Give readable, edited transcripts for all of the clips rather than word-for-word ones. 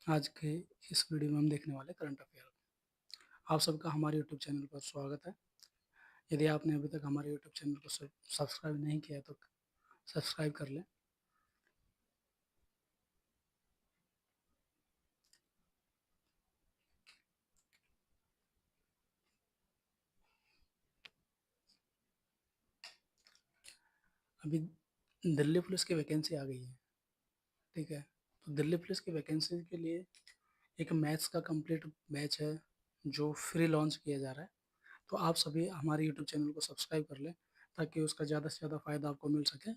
आज के इस वीडियो में हम देखने वाले करंट अफेयर। आप सबका हमारे यूट्यूब चैनल पर स्वागत है। यदि आपने अभी तक हमारे यूट्यूब चैनल को सब्सक्राइब नहीं किया है तो सब्सक्राइब कर लें। अभी दिल्ली पुलिस की वैकेंसी आ गई है, ठीक है। तो दिल्ली पुलिस की वैकेंसी के लिए एक मैथ्स का कंप्लीट बैच है जो फ्री लॉन्च किया जा रहा है। तो आप सभी हमारे यूट्यूब चैनल को सब्सक्राइब कर लें ताकि उसका ज़्यादा से ज़्यादा फ़ायदा आपको मिल सके,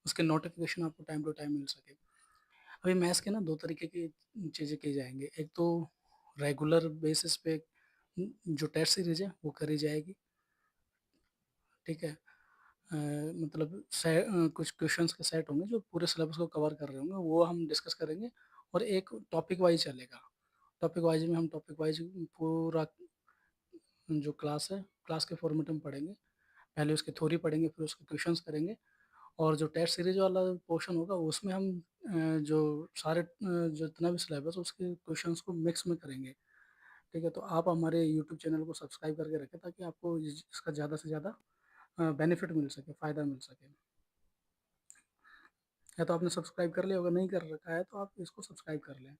उसके नोटिफिकेशन आपको टाइम टू टाइम मिल सके। अभी मैथ्स के ना 2 तरीके की चीज़ें की जाएँगी। एक तो रेगुलर बेसिस पे जो टेस्ट सीरीज़ है वो करी जाएगी, ठीक है। मतलब कुछ क्वेश्चंस के सेट होंगे जो पूरे सिलेबस को कवर कर रहे होंगे, वो हम डिस्कस करेंगे। और एक टॉपिक वाइज़ चलेगा। टॉपिक वाइज़ में हम टॉपिक वाइज़ पूरा जो क्लास है, क्लास के फॉर्मेट में पढ़ेंगे। पहले उसकी थ्योरी पढ़ेंगे, फिर उसके क्वेश्चंस करेंगे। और जो टेस्ट सीरीज वाला पोर्शन होगा उसमें हम जो सारे जितना भी सिलेबस उसके क्वेश्चंस को मिक्स में करेंगे, ठीक है। तो आप हमारे यूट्यूब चैनल को सब्सक्राइब करके रखें ताकि आपको इसका ज़्यादा से ज़्यादा बेनिफिट मिल सके, फ़ायदा मिल सके। या तो आपने सब्सक्राइब कर लिया, अगर नहीं कर रखा है तो आप इसको सब्सक्राइब कर लें।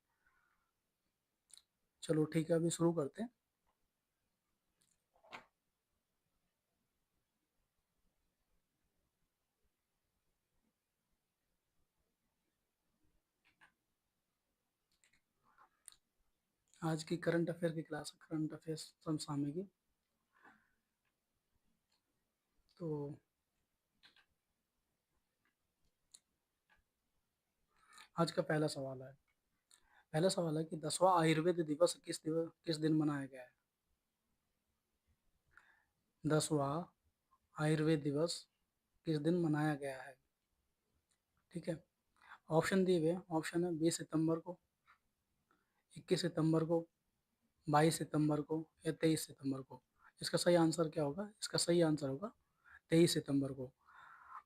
चलो ठीक है, अभी शुरू करते हैं। आज की करंट अफेयर की क्लास है, करंट अफेयर समसामयिकी। तो आज का पहला सवाल है। पहला सवाल है कि 10वां आयुर्वेद दिवस किस दिन मनाया गया है। 10वां आयुर्वेद दिवस किस दिन मनाया गया है, ठीक है। ऑप्शन दिए हुए हैं। ऑप्शन है 20 सितंबर को, 21 सितंबर को, 22 सितंबर को या 23 सितंबर को। इसका सही आंसर क्या होगा? इसका सही आंसर होगा 23 सितंबर को।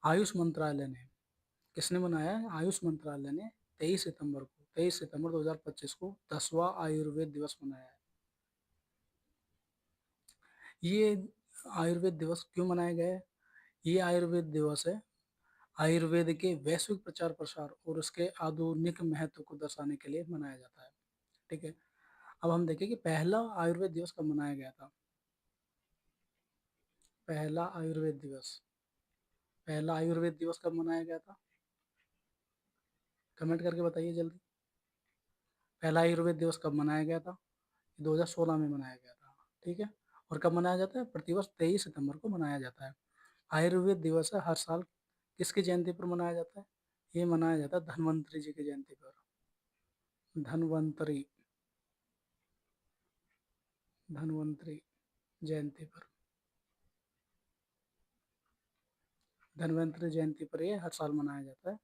आयुष मंत्रालय ने, किसने मनाया है? आयुष मंत्रालय ने 23 सितंबर को, 23 सितंबर 2025 को 10वां आयुर्वेद दिवस मनाया है। ये आयुर्वेद दिवस क्यों मनाया गया है? ये आयुर्वेद दिवस है आयुर्वेद के वैश्विक प्रचार प्रसार और उसके आधुनिक महत्व को दर्शाने के लिए मनाया जाता है, ठीक है। अब हम देखें कि पहला आयुर्वेद दिवस कब मनाया गया था। पहला आयुर्वेद दिवस, पहला आयुर्वेद दिवस कब मनाया गया था? कमेंट करके बताइए जल्दी। पहला आयुर्वेद दिवस कब मनाया गया था? 2016 में मनाया गया था, ठीक है। और कब मनाया जाता है? प्रतिवर्ष 23 सितंबर को मनाया जाता है। आयुर्वेद दिवस है हर साल किसकी जयंती पर मनाया जाता है? ये मनाया जाता है धन्वंतरी जी की जयंती पर। धन्वंतरी, धन्वंतरी जयंती पर, धन्वंतरी जयंती पर ये हर साल मनाया जाता है।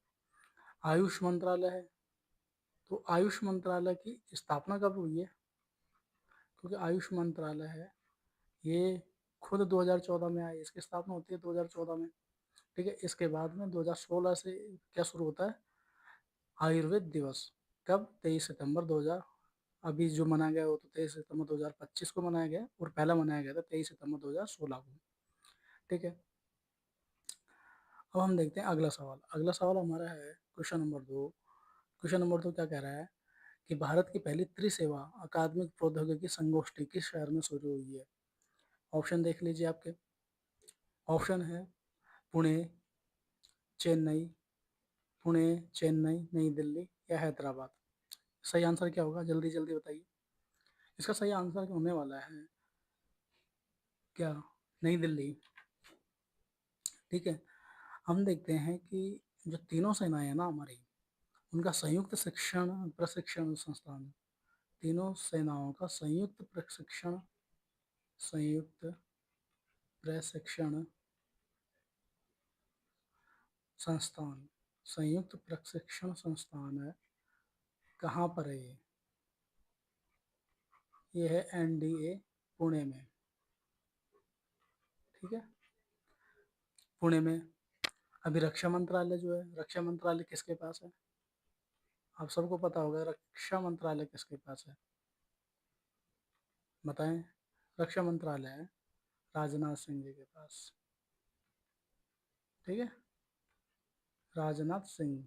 आयुष मंत्रालय है, तो आयुष मंत्रालय की स्थापना कब हुई है? क्योंकि आयुष मंत्रालय है ये खुद 2014 में आई, इसकी स्थापना होती है 2014 में, ठीक है। इसके बाद में 2016 से क्या शुरू होता है? आयुर्वेद दिवस। कब? 23 सितंबर 2000, अभी जो मनाया गया वो तो 23 सितंबर 2025 को मनाया गया, और पहला मनाया गया था 23 सितंबर 2016 को, ठीक है। अब हम देखते हैं अगला सवाल। अगला सवाल हमारा है क्वेश्चन नंबर 2। क्वेश्चन नंबर 2 क्या कह रहा है कि भारत की पहली त्रिसेवा अकादमिक प्रौद्योगिकी संगोष्ठी किस शहर में शुरू हुई है? ऑप्शन देख लीजिए आपके। ऑप्शन है पुणे, चेन्नई, पुणे, चेन्नई, नई दिल्ली या हैदराबाद। सही आंसर क्या होगा? जल्दी जल्दी बताइए। इसका सही आंसर होने वाला है क्या? नई दिल्ली, ठीक है। हम देखते हैं कि जो तीनों सेनाएं हैं ना हमारी, उनका संयुक्त शिक्षण प्रशिक्षण संस्थान, तीनों सेनाओं का संयुक्त प्रशिक्षण संस्थान, संयुक्त प्रशिक्षण संस्थान है। कहाँ पर है ये? ये है एनडीए पुणे में, ठीक है, पुणे में। अभी रक्षा मंत्रालय जो है, रक्षा मंत्रालय किसके पास है? आप सबको पता होगा रक्षा मंत्रालय किसके पास है, बताएं। रक्षा मंत्रालय है राजनाथ सिंह जी के पास। ठीक है, राजनाथ सिंह।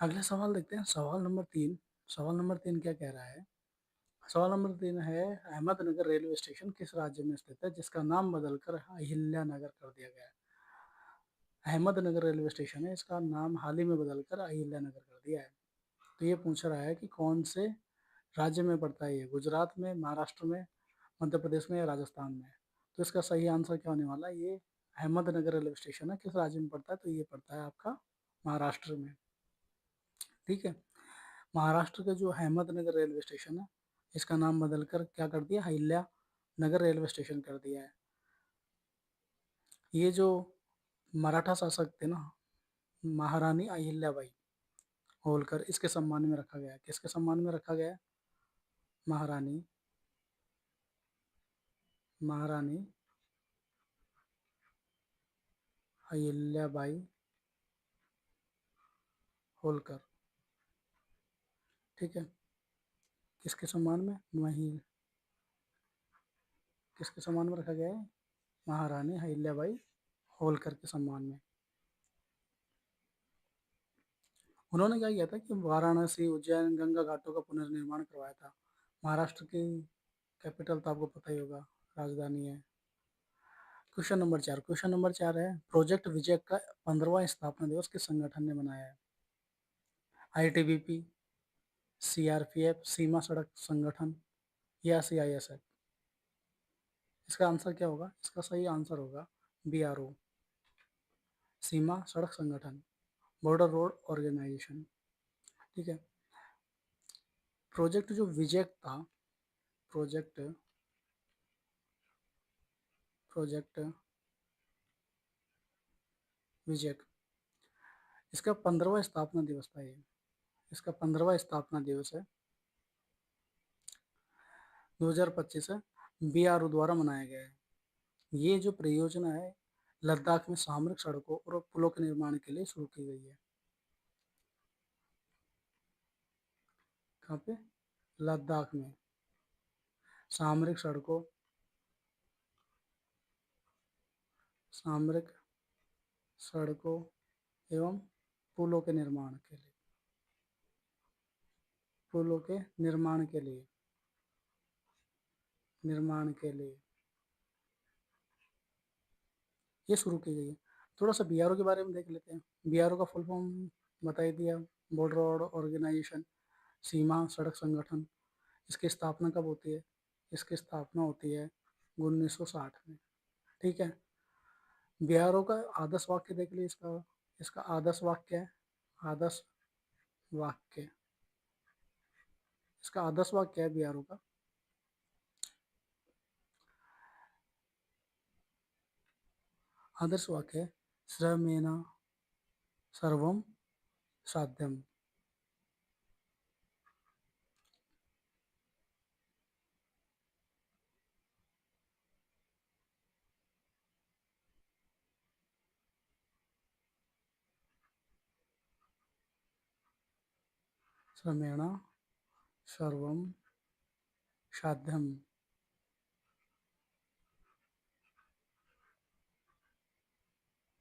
अगला सवाल देखते हैं, सवाल नंबर 3। सवाल नंबर 3 क्या कह रहा है? सवाल नंबर 3 है, अहमदनगर रेलवे स्टेशन किस राज्य में स्थित है जिसका नाम बदलकर अहिल्या नगर कर दिया गया है? अहमदनगर रेलवे स्टेशन है, इसका नाम हाल ही में बदलकर अहिल्या नगर कर दिया है। तो ये पूछ रहा है कि कौन से राज्य में पड़ता है ये, गुजरात में, महाराष्ट्र में, मध्य प्रदेश में या राजस्थान में? तो इसका सही आंसर क्या होने वाला है? ये अहमदनगर रेलवे स्टेशन है, किस राज्य में पड़ता है? तो ये पड़ता है आपका महाराष्ट्र में। ठीक है, महाराष्ट्र के जो अहमदनगर रेलवे स्टेशन है, इसका नाम बदलकर क्या कर दिया, अहिल्या नगर रेलवे स्टेशन कर दिया है। ये जो मराठा शासक थे ना, महारानी अहिल्याबाई होलकर, इसके सम्मान में रखा गया है। किसके सम्मान में रखा गया है? महारानी, महारानी अहिल्याबाई होलकर। ठीक है, किसके सम्मान में? किसके सम्मान में रखा गया है? महारानी अहिल्याबाई होलकर के सम्मान में। उन्होंने क्या किया था कि वाराणसी, उज्जैन, गंगा घाटों का पुनर्निर्माण करवाया था। महाराष्ट्र की कैपिटल तो आपको पता ही होगा, राजधानी है। क्वेश्चन नंबर 4 है, प्रोजेक्ट विजय का 15वां स्थापना दिवस किस संगठन ने मनाया है? आईटीबीपी, सीआरपीएफ, सीमा सड़क संगठन या सीआईएसएफ? इसका आंसर क्या होगा? इसका सही आंसर होगा बीआरओ, सीमा सड़क संगठन, बॉर्डर रोड ऑर्गेनाइजेशन। ठीक है, प्रोजेक्ट जो विजय था, प्रोजेक्ट प्रोजेक्ट विजय, इसका 15वां स्थापना दिवस था ये। इसका 15वां स्थापना दिवस है, 2025 है, बीआरओ द्वारा मनाया गया है। ये जो परियोजना है लद्दाख में सामरिक सड़कों और पुलों के निर्माण के लिए शुरू की गई है। कहाँ पे? लद्दाख में सामरिक सड़कों, सामरिक सड़कों एवं पुलों के निर्माण के लिए, पुलों के निर्माण के लिए, निर्माण के लिए ये शुरू की गई है। थोड़ा सा बीआरओ के बारे में देख लेते हैं। बीआरओ का फुल फॉर्म बता ही दिया, बॉर्डर रोड ऑर्गेनाइजेशन, सीमा सड़क संगठन। इसकी स्थापना कब होती है? इसकी स्थापना होती है 1960 में। ठीक है, बीआरओ का आदर्श वाक्य देख लीजिए। इसका इसका आदर्श वाक्य है, आदर्श वाक्य, इसका आदर्श वाक्य है बीआरओ का, आदर्श वाक्य है श्रमेण सर्वम साध्यम। श्रमेण सर्वम साध्यम।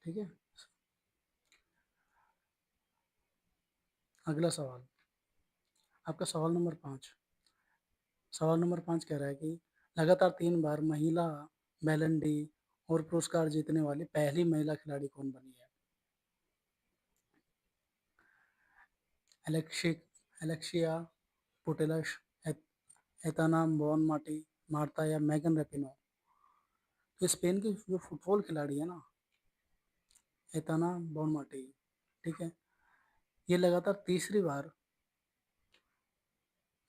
ठीक है, अगला सवाल, आपका सवाल नंबर 5। सवाल नंबर 5 कह रहा है कि लगातार 3 बार महिला बैलन डी और पुरस्कार जीतने वाली पहली महिला खिलाड़ी कौन बनी है? Alexi Alexia Putellas, Aitana Bonmati, Marta या मैगन रेपिनो? तो स्पेन की जो फुटबॉल खिलाड़ी है ना, एताना बोनमाटी, ठीक है, ये लगातार तीसरी बार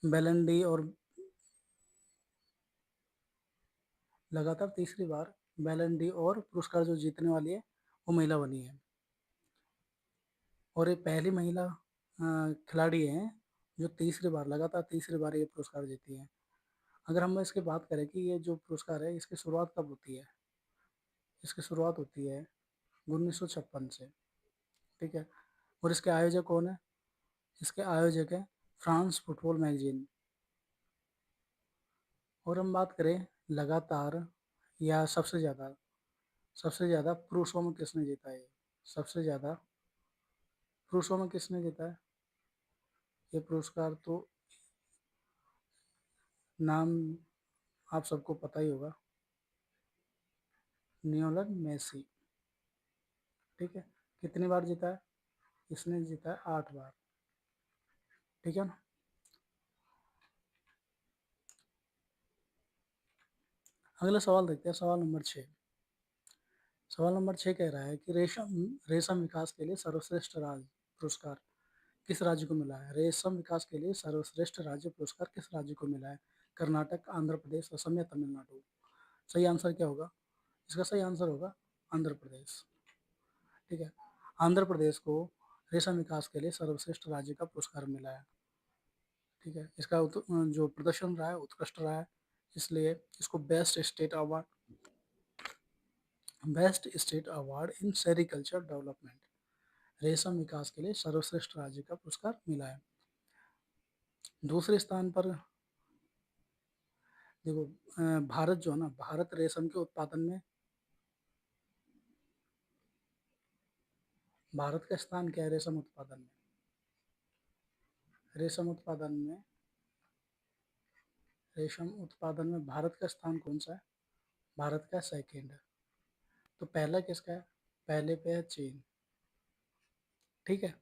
बैलन डी और लगातार तीसरी बार बैलन डी और पुरस्कार जो जीतने वाली है वो महिला बनी है। और ये पहली महिला खिलाड़ी है जो तीसरी बार, लगातार तीसरी बार ये पुरस्कार जीती है। अगर हम इसकी बात करें कि ये जो पुरस्कार है इसकी शुरुआत कब होती है, इसकी शुरुआत होती है 1956 से। ठीक है, और इसके आयोजक कौन है? इसके आयोजक है फ्रांस फुटबॉल मैगजीन। और हम बात करें लगातार या सबसे ज़्यादा पुरुषों में किसने जीता है? सबसे ज़्यादा पुरुषों में किसने जीता है ये पुरस्कार? तो नाम आप सबको पता ही होगा, लियोनेल मेसी। ठीक है, कितनी बार जीता है? इसने जीता है 8 बार। ठीक है ना। अगला सवाल देखते हैं, सवाल नंबर 6। सवाल नंबर 6 कह रहा है कि रेशम रेशम विकास के लिए सर्वश्रेष्ठ राज्य पुरस्कार किस राज्य को मिला है? रेशम विकास के लिए सर्वश्रेष्ठ राज्य पुरस्कार किस राज्य को मिला है? कर्नाटक, आंध्र प्रदेश, असम या तमिलनाडु? सही आंसर क्या होगा? इसका सही आंसर होगा आंध्र प्रदेश। ठीक है, आंध्र प्रदेश को रेशम विकास के लिए सर्वश्रेष्ठ राज्य का पुरस्कार मिला है। ठीक है, इसका जो प्रदर्शन रहा है उत्कृष्ट रहा है, इसलिए इसको best state award in sericulture development रेशम विकास के लिए सर्वश्रेष्ठ राज्य का पुरस्कार मिला है। दूसरे स्थान पर देखो, भारत जो है ना, भारत रेशम के उत्पादन में, भारत का स्थान क्या है रेशम उत्पादन में? रेशम उत्पादन में रेशम उत्पादन में भारत का स्थान कौन सा है? भारत का सेकंड है। तो पहला किसका है? पहले पे है चीन। ठीक है,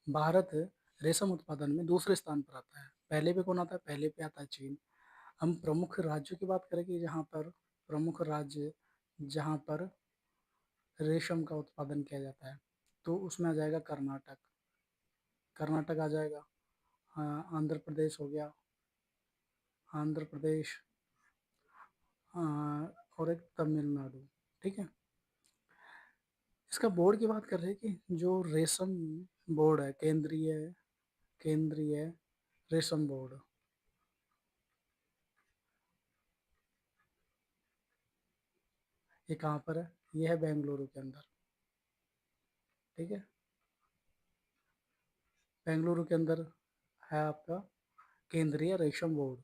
भारत रेशम उत्पादन में दूसरे स्थान पर आता है। पहले पे कौन आता है? पहले पे आता है चीन। हम प्रमुख राज्यों की बात करेंगे, जहाँ पर प्रमुख राज्य जहाँ पर रेशम का उत्पादन किया जाता है, तो उसमें आ जाएगा कर्नाटक। कर्नाटक आ जाएगा। हाँ, आंध्र प्रदेश हो गया, आंध्र प्रदेश, और एक तमिलनाडु। ठीक है, इसका बोर्ड की बात कर रहे हैं कि जो रेशम बोर्ड है, केंद्रीय रेशम बोर्ड, ये कहाँ पर है? ये है बेंगलुरु के अंदर। ठीक है, बेंगलुरु के अंदर है आपका केंद्रीय रेशम बोर्ड।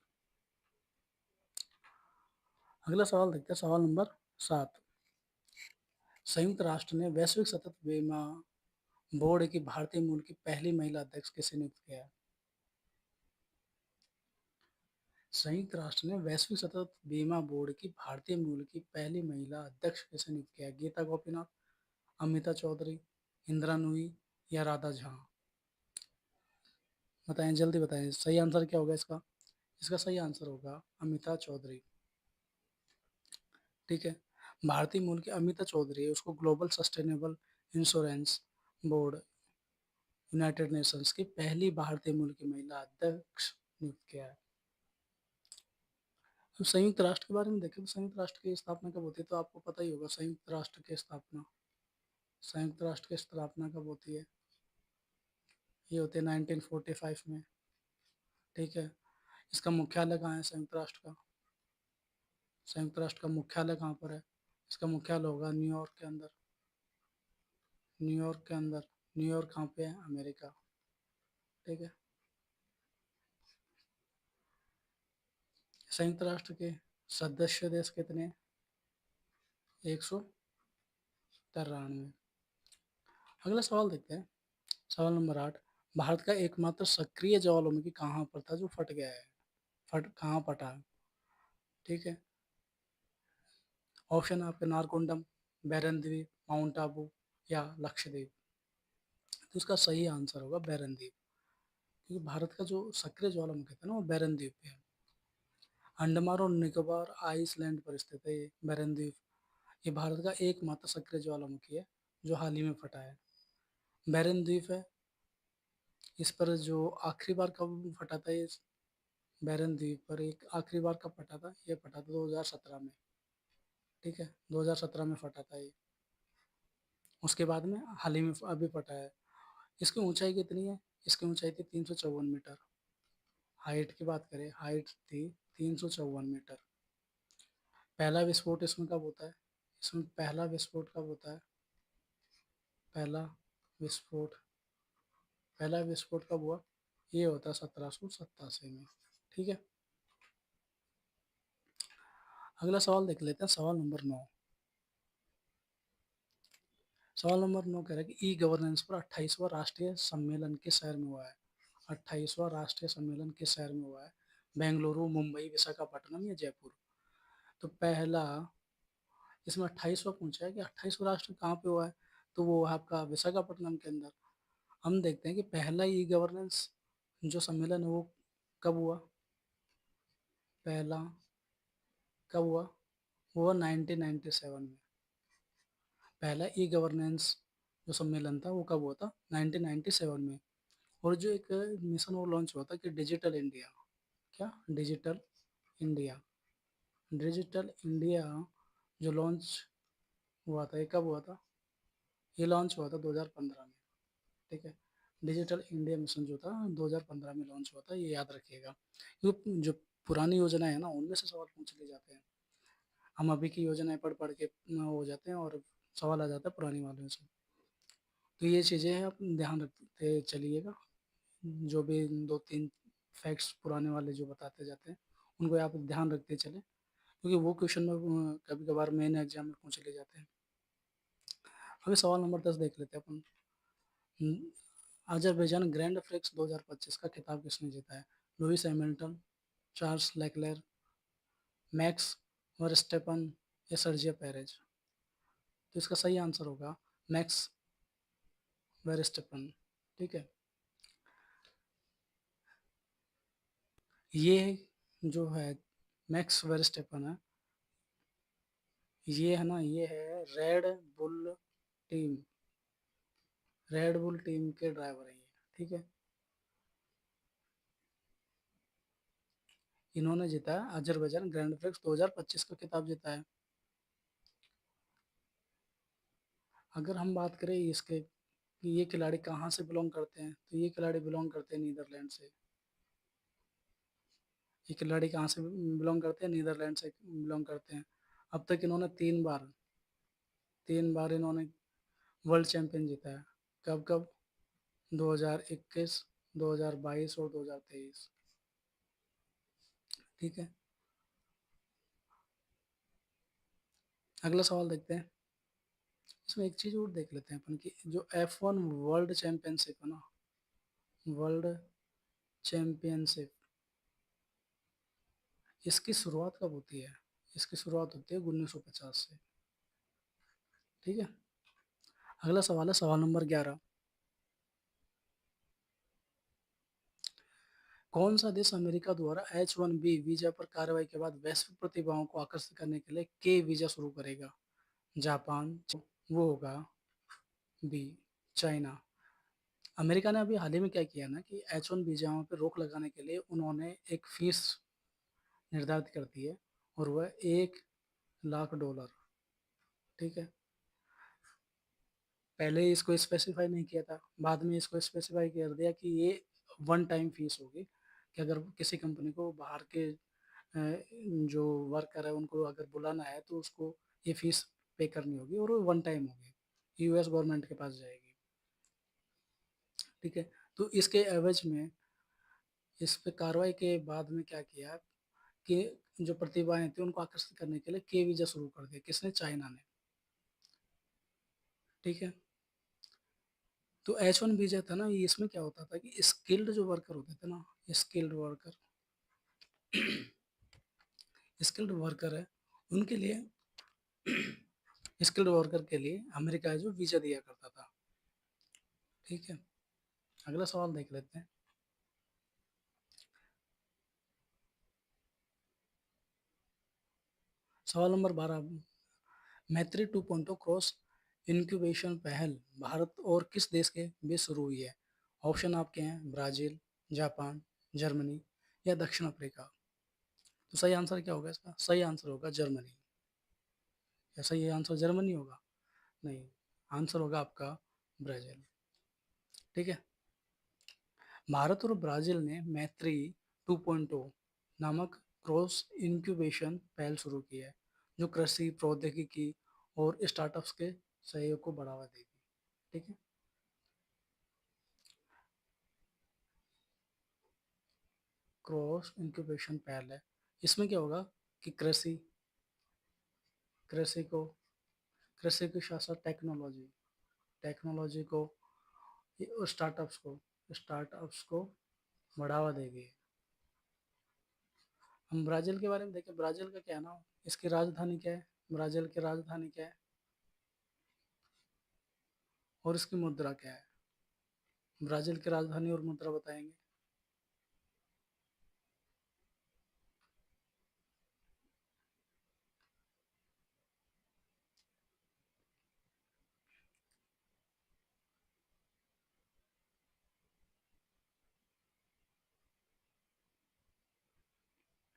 अगला सवाल देखते हैं, सवाल नंबर 7। संयुक्त राष्ट्र ने वैश्विक सतत बीमा बोर्ड की भारतीय मूल की पहली महिला अध्यक्ष किसे नियुक्त किया है? संयुक्त राष्ट्र ने वैश्विक सतत बीमा बोर्ड की भारतीय मूल की पहली महिला अध्यक्ष किसे नियुक्त किया है? गीता गोपीनाथ, अमिता चौधरी, इंदिरा नूई या राधा झा? बताएं, जल्दी बताएं, सही आंसर क्या होगा इसका? इसका सही आंसर होगा अमिता चौधरी। ठीक है, भारतीय मूल की अमिता चौधरी है, उसको global sustainable insurance board United Nations की पहली भारतीय मूल की महिला अध्यक्ष नियुक्त किया है। तो संयुक्त राष्ट्र के बारे में देखें तो संयुक्त राष्ट्र की स्थापना कब होती है? तो आपको पता ही होगा, संयुक्त राष्ट्र की स्थापना कब होती है? ये होती है 1945 में। ठीक है, इसका मुख्यालय कहाँ है संयुक्त राष्ट्र का? संयुक्त राष्ट्र का मुख्यालय कहाँ पर है? इसका मुख्यालय होगा न्यूयॉर्क के अंदर। न्यूयॉर्क के अंदर। न्यूयॉर्क कहाँ पे है? अमेरिका। ठीक है, संयुक्त राष्ट्र के सदस्य देश कितने हैं? 193। अगला सवाल देखते हैं, सवाल नंबर 8। भारत का एकमात्र सक्रिय ज्वालामुखी कहाँ पर था जो फट गया है? फट कहाँ फटा है? ठीक है, ऑप्शन है आपके नारकोंडम, बैरन द्वीप, माउंट आबू या लक्षद्वीप। तो इसका सही आंसर होगा बैरन द्वीप, क्योंकि भारत का जो सक्रिय ज्वालामुखी था ना वो बैरन द्वीप पे है। अंडमान और निकोबार आइसलैंड पर स्थित है ये बैरन द्वीप। ये भारत का एकमात्र सक्रिय ज्वालामुखी है जो हाल ही में फटा है। बैरन द्वीप है, इस पर जो आखिरी बार कब फटा था ये बैरन द्वीप पर, एक आखिरी बार कब फटा था? ये फटा था 2017 में। ठीक है, 2017 में फटा था ये। उसके बाद में हाल ही में अभी फटा है। इसकी ऊंचाई कितनी है? इसकी ऊंचाई थी 354 मीटर। हाइट की बात करें, हाइट थी 354 मीटर। पहला विस्फोट इसमें कब होता है? इसमें पहला विस्फोट कब होता है? पहला विस्फोट पहला विस्फोट कब हुआ? ये होता है 1787 में। ठीक है, अगला सवाल देख लेते हैं, सवाल नंबर 9। सवाल नंबर 9 कह रहा है कि ई गवर्नेंस पर 28वां राष्ट्रीय सम्मेलन किस शहर में हुआ है? 28वां राष्ट्रीय सम्मेलन किस शहर में हुआ है? बेंगलुरु, मुंबई, विशाखापट्टनम या जयपुर? तो पहला, इसमें 28वां पूछा है कि 28वां राष्ट्र कहाँ पे हुआ है, तो वो आपका विशाखापट्टनम के अंदर। हम देखते हैं कि पहला ई गवर्नेंस जो सम्मेलन है वो कब हुआ? पहला कब हुआ? वो हुआ 1997 में। पहला ई गवर्नेंस जो सम्मेलन था वो कब हुआ था? 1997 में। और जो एक मिशन वो लॉन्च हुआ था कि डिजिटल इंडिया, क्या डिजिटल इंडिया, डिजिटल इंडिया जो लॉन्च हुआ था ये कब हुआ था? ये लॉन्च हुआ था 2015 में। ठीक है, डिजिटल इंडिया मिशन जो था 2015 में लॉन्च हुआ था, ये याद रखिएगा। क्योंकि जो पुरानी योजना है ना उनमें से सवाल पूछ लिए जाते हैं। हम अभी की योजनाएं पढ़ पढ़ के हो जाते हैं और सवाल आ जाता है पुरानी वालों से। तो ये चीज़ें हैं, आप ध्यान रखते चलिएगा। जो भी 2-3 फैक्ट्स पुराने वाले जो बताते जाते हैं उनको आप ध्यान रखते चलें, क्योंकि वो क्वेश्चन में कभी कभार मेन एग्जाम में पूछ ले जाते हैं। अभी सवाल नंबर 10 देख लेते हैं अपन। अजरबैजान ग्रैंड प्रिक्स 2025 का खिताब किसने जीता है? Lewis Hamilton, Charles Leclerc, max Verstappen या सर्जियो पेरेज? तो इसका सही आंसर होगा मैक्स वेरस्टेपन। ठीक है, ये जो है मैक्स वेरस्टेपन है, ये है ना, ये है टीम रेड बुल टीम के ड्राइवर हैं ये। ठीक है, इन्होंने जीता है अजरबैजान ग्रैंड प्रिक्स 2025 का खिताब जीता है। अगर हम बात करें इसके कि ये खिलाड़ी कहाँ से बिलोंग करते हैं, तो ये खिलाड़ी बिलोंग करते हैं नीदरलैंड से। ये खिलाड़ी कहाँ से बिलोंग करते हैं? नीदरलैंड से बिलोंग करते हैं। अब तक इन्होंने 3 बार इन्होंने वर्ल्ड चैंपियन जीता है। कब कब? 2021, 2022 और 2023। ठीक है, अगला सवाल देखते हैं। इसमें एक चीज़ और देख लेते हैं अपन की, जो F1 वर्ल्ड चैंपियनशिप है ना, वर्ल्ड चैंपियनशिप, इसकी शुरुआत कब होती है? इसकी शुरुआत होती है 1950 से। ठीक है, अगला सवाल है सवाल नंबर 11। कौन सा देश अमेरिका द्वारा H1B वीजा पर कार्रवाई के बाद वैश्विक प्रतिभाओं को आकर्षित करने के लिए के वीजा शुरू करेगा? जापान, वो होगा बी, चाइना। अमेरिका ने अभी हाल ही में क्या किया ना कि H1 वीजाओं पर रोक लगाने के लिए उन्होंने एक फीस निर्धारित कर दी है, और वह $1 लाख। ठीक है, पहले इसको स्पेसिफाई नहीं किया था, बाद में इसको स्पेसिफाई कर दिया कि ये वन टाइम फीस होगी, कि अगर किसी कंपनी को बाहर के जो वर्कर है उनको अगर बुलाना है तो उसको ये फीस पे करनी होगी, और वो वन टाइम होगी, यूएस गवर्नमेंट के पास जाएगी। ठीक है, तो इसके एवज में इस पे कार्रवाई के बाद में क्या किया कि जो प्रतिभाएं थी उनको आकर्षित करने के लिए के वीजा शुरू कर दिया। किसने? चाइना ने। ठीक है, तो H1 वीजा था ना, ये इसमें क्या होता था कि स्किल्ड जो वर्कर होते थे ना, स्किल्ड वर्कर स्किल्ड वर्कर है उनके लिए, स्किल्ड वर्कर के लिए अमेरिका जो वीजा दिया करता था। ठीक है, अगला सवाल देख लेते हैं। सवाल नंबर 12। मैत्री 2.0 क्रॉस इनक्यूबेशन पहल भारत और किस देश के बीच शुरू हुई है? ऑप्शन आपके हैं ब्राजील, जापान, जर्मनी या दक्षिण अफ्रीका। तो सही आंसर क्या होगा इसका? सही आंसर होगा जर्मनी। या सही आंसर जर्मनी होगा? नहीं, आंसर होगा आपका ब्राजील। ठीक है, भारत और ब्राजील ने मैत्री 2.0 नामक क्रॉस इंक्यूबेशन पहल शुरू की है, जो कृषि प्रौद्योगिकी और स्टार्टअप्स के सहयोग को बढ़ावा देगी। ठीक है, क्रॉस इंक्यूबेशन पहले, इसमें क्या होगा कि कृषि को कृषि के साथ साथ टेक्नोलॉजी को, स्टार्टअप्स को बढ़ावा देगी। हम ब्राज़ील के बारे में देखें, ब्राज़ील का क्या नाम, इसकी राजधानी क्या है, ब्राज़ील की राजधानी क्या है और इसकी मुद्रा क्या है? ब्राज़ील की राजधानी और मुद्रा बताएंगे।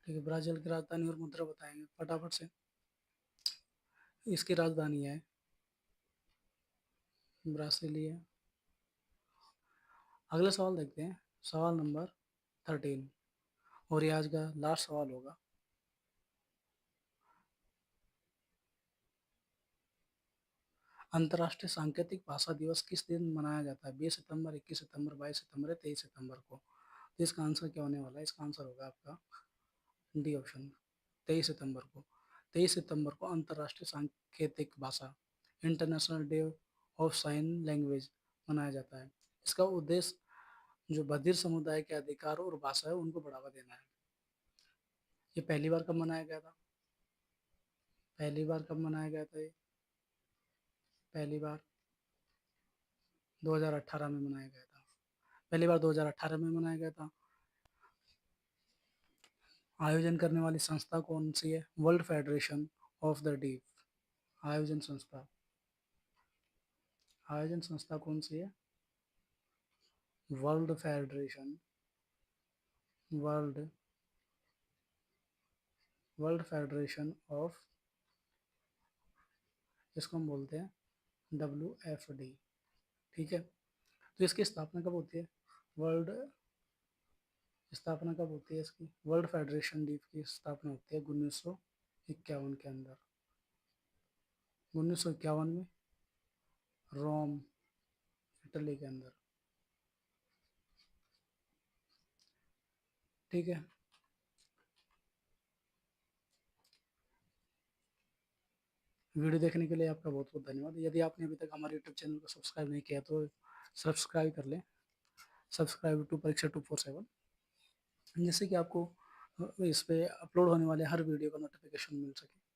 ठीक है, ब्राज़ील की राजधानी और मुद्रा बताएंगे फटाफट से। इसकी राजधानी है ब्रासिलिया। अगला सवाल देखते हैं, सवाल नंबर 13, और ये आज का लास्ट सवाल होगा। अंतर्राष्ट्रीय सांकेतिक भाषा दिवस किस दिन मनाया जाता है? 20 सितंबर, 21 सितंबर, 22 सितंबर, 23 सितंबर को। तो इसका आंसर क्या होने वाला है? इसका आंसर होगा आपका डी ऑप्शन, 23 सितंबर को। 23 सितंबर को अंतर्राष्ट्रीय सांकेतिक भाषा, international day of sine language मनाया जाता है। इसका उद्देश्य जो बधिर समुदाय के अधिकार और भाषा है उनको बढ़ावा देना है। ये पहली बार कब मनाया गया था? पहली बार कब मनाया गया था ये? पहली बार 2018 में मनाया गया था। पहली बार 2018 में मनाया गया था। आयोजन करने वाली संस्था कौन सी है? World federation of the deaf. आयोजन संस्था, आयोजन संस्था कौन सी है? World federation, world world federation of, इसको हम बोलते हैं WFD। ठीक है, तो इसकी स्थापना कब होती है? वर्ल्ड स्थापना कब होती है इसकी? वर्ल्ड फेडरेशन डीफ की स्थापना होती है 1951 के अंदर, 1951 में रोम, इटली के अंदर। ठीक है, वीडियो देखने के लिए आपका बहुत बहुत धन्यवाद। यदि आपने अभी तक हमारे यूट्यूब चैनल को सब्सक्राइब नहीं किया तो सब्सक्राइब कर लें, सब्सक्राइब टू परीक्षा 247, जिससे कि आपको इस पे अपलोड होने वाले हर वीडियो का नोटिफिकेशन मिल सके।